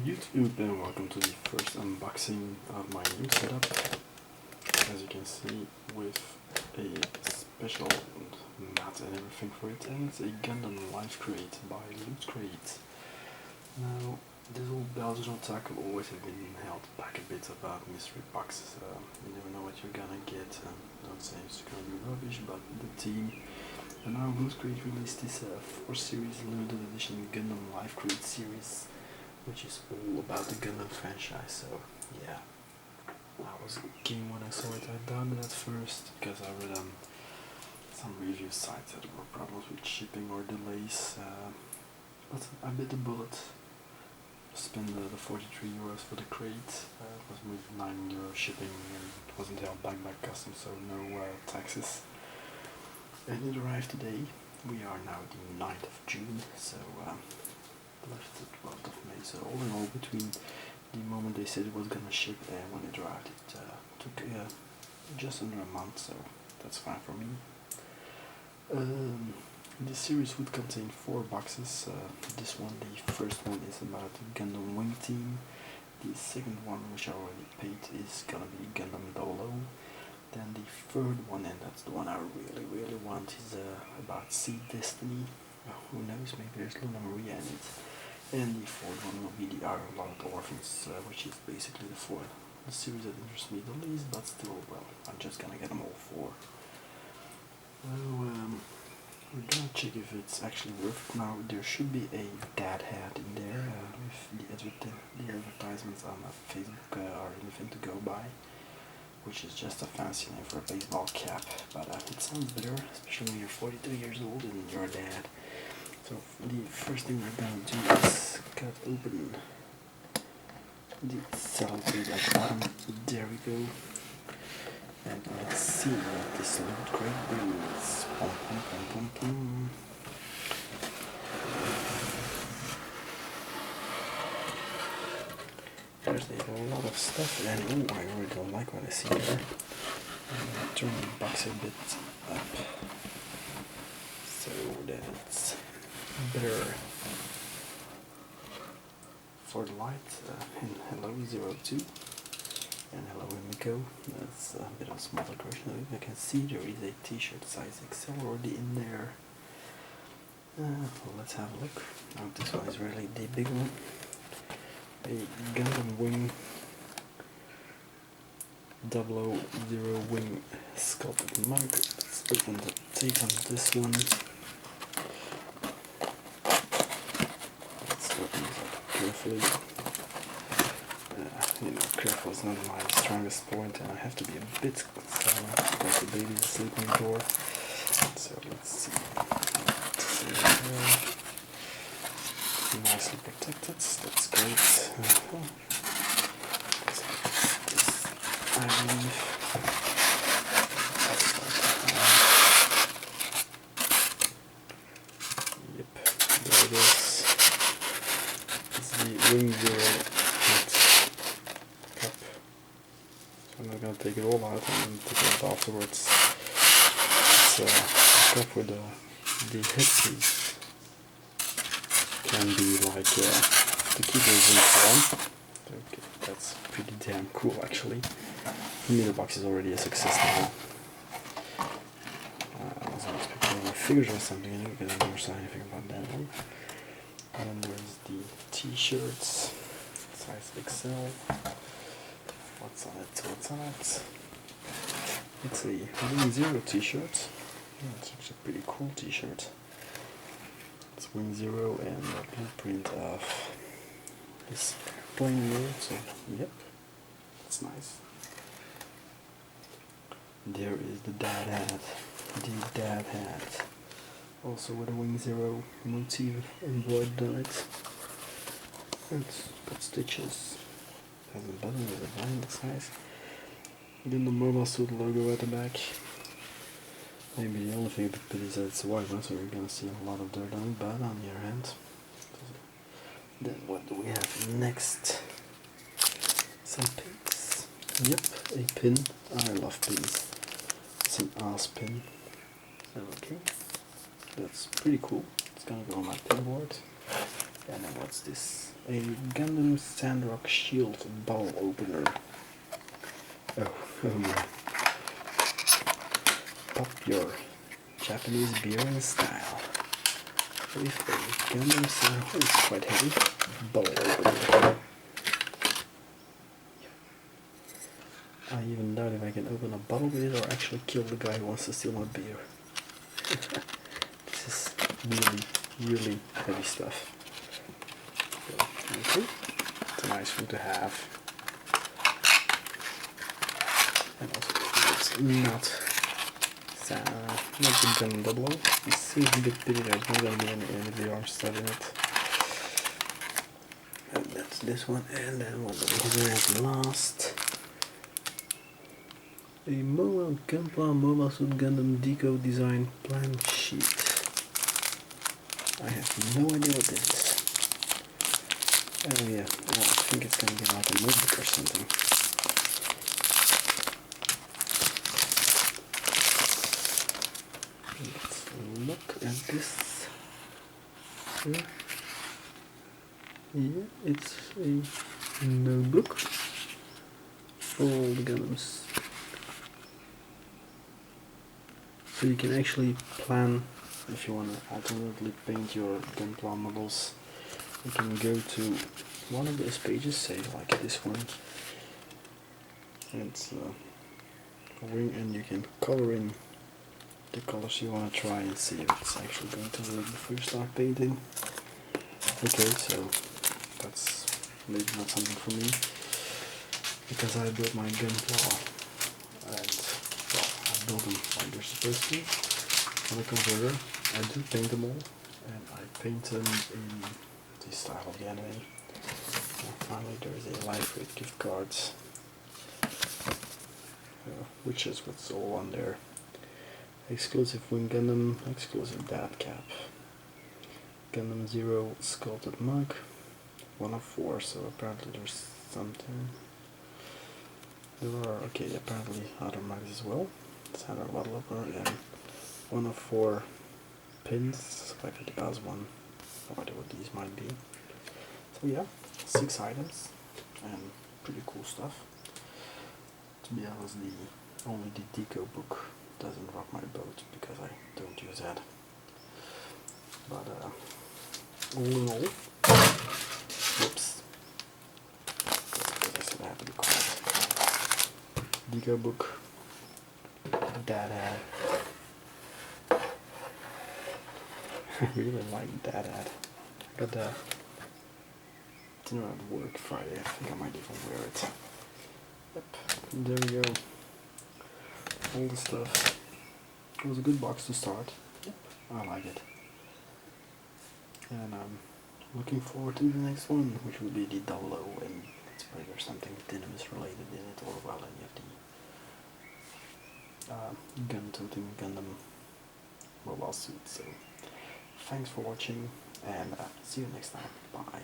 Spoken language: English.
YouTube, and welcome to the first unboxing of my new setup. As you can see, with a special mat and everything for it, and it's a Gundam Life Crate by Loot Crate. Now, this old Belgian tackle always have been held back a bit about mystery boxes. You never know what you're gonna get, and don't say it's gonna be rubbish, but the team. And now Loot Crate released this 4-series limited edition Gundam Life Crate series, which is all about the Gundam franchise. So yeah, I was keen when I saw it. I doubted it at first because I read on some review sites that there were problems with shipping or delays, but I bit the bullet. Spent the 43 euros for the crate. It was with 9 euro shipping and it wasn't held back by customs, so no taxes. And it arrived today. We are now the 9th of June, so left the 12th of May. So all in all, between the moment they said it was gonna ship and when it arrived, it took just under a month, so that's fine for me. This series would contain 4 boxes. This one, the first one, is about the Gundam Wing Team. The second one, which I already paid, is gonna be Gundam 00. Then the third one, and that's the one I really want, is about Sea Destiny. Who knows, maybe there's Luna Maria in it. And the fourth one will be the Iron Lord Orphans, which is basically the series that interests me the least, but still, well, I'm just gonna get them all 4. Well, we're gonna check if it's actually worth it. Now, there should be a dad hat in there, if the advertisements on Facebook are anything to go by, which is just a fancy name for a baseball cap, but it sounds better, especially when you're 42 years old and you're a dad. So the first thing we're gonna do is cut open the cellophane at the bottom. There we go. And let's see what this Loot Crate brings. Pum, pum, pum, pum, pum. There's a lot of stuff, and oh, I really don't like what I see here. I'm gonna turn the box a bit up so that it's better for the light. And hello 02 and hello Miko. That's a bit of small decoration. You can see there is a t-shirt size XL already in there. Well, let's have a look. Now this one is really the big one. A Gundam Wing 000 Wing sculpted mug. Let's open the tape on this one. Let's open this up carefully. Careful is not my strongest point, and I have to be a bit silent because the baby is sleeping on the door. So let's see. Nicely protected, that's great. I believe. Yep, there it is. It's the Wing Zero hat cup. So I'm not gonna take it all out and take it out afterwards. It's a cup with the headpiece. Can be like the keyboards and so on. Okay, that's pretty damn cool actually. The meter box is already a success now. I wasn't expecting any figures or something in it because I never saw anything about that one. And there's the t-shirts, size XL. What's on it? What's on it? It's a Wing Zero t-shirt. Yeah, it's actually a pretty cool t-shirt. It's Wing Zero and a blueprint of this plane mode, so yep, that's nice. There is the dad hat, also with a Wing Zero motif embroidered on it. It's got stitches, has a button with a line, that's nice. Then the Mobile Suit logo at the back. Maybe the only thing a bit is that it's a white one, so you're gonna see a lot of dirt on it, but on the other hand. Then what do we have next? Some pins. Yep, a pin. I love pins. It's an ass pin. Okay, that's pretty cool. It's gonna go on my pin board. And then what's this? a Gundam Sandrock Shield bottle opener. Oh yeah. Pop your Japanese beer in style. With a Gundam Sandrock, it's quite heavy, bottle opener. I even doubt if I can open a bottle with it or actually kill the guy who wants to steal my beer. This is really heavy stuff. Okay. It's a nice thing to have. And also it's not the Gundam Double O. It seems a bit pity there's not going to be any VR stuff in it. And that's this one, and then what over here is last. A Mobile Gunpla Mobile Suit Gundam Deco Design Plan Sheet. I have no idea what this is. Oh yeah, well, I think it's gonna be like a notebook or something. Let's look at this. Yeah, it's a notebook for all the Gundams. So you can actually plan if you want to alternately paint your Gunpla models. You can go to one of those pages, say like this one, and it's a wing, and you can color in the colors you want to try and see if it's actually going to work before you start painting. Okay, so that's maybe not something for me, because I built my Gunpla, and well, I built them like they're supposed to on a converter. I do paint them all, and I paint them in the style of the anime. And finally there is a live with gift cards, which is what's all on there. Exclusive Wing Gundam, exclusive Dad Cap, Gundam Zero sculpted mug, 1 of 4, so apparently there's something. There are, okay, apparently other mugs as well. Standard bottle opener, and 1 of 4 pins, like the Gauss one. No idea what these might be. So yeah, 6 items, and pretty cool stuff. To be honest, only the deco book doesn't rock my boat, because I don't use that. But all in all, whoops, that's because I said I had to be quiet. Deco book, Dad hat. I really like that ad. I got the dinner at work Friday. I think I might even wear it. Yep, there we go. All the stuff. It was a good box to start. Yep, I like it. And I'm looking forward to the next one, which will be the Double O, and let's pray there's something Dynamis related in it, or well, any of the gun-toting Gundam mobile suits. So thanks for watching, and see you next time. Bye.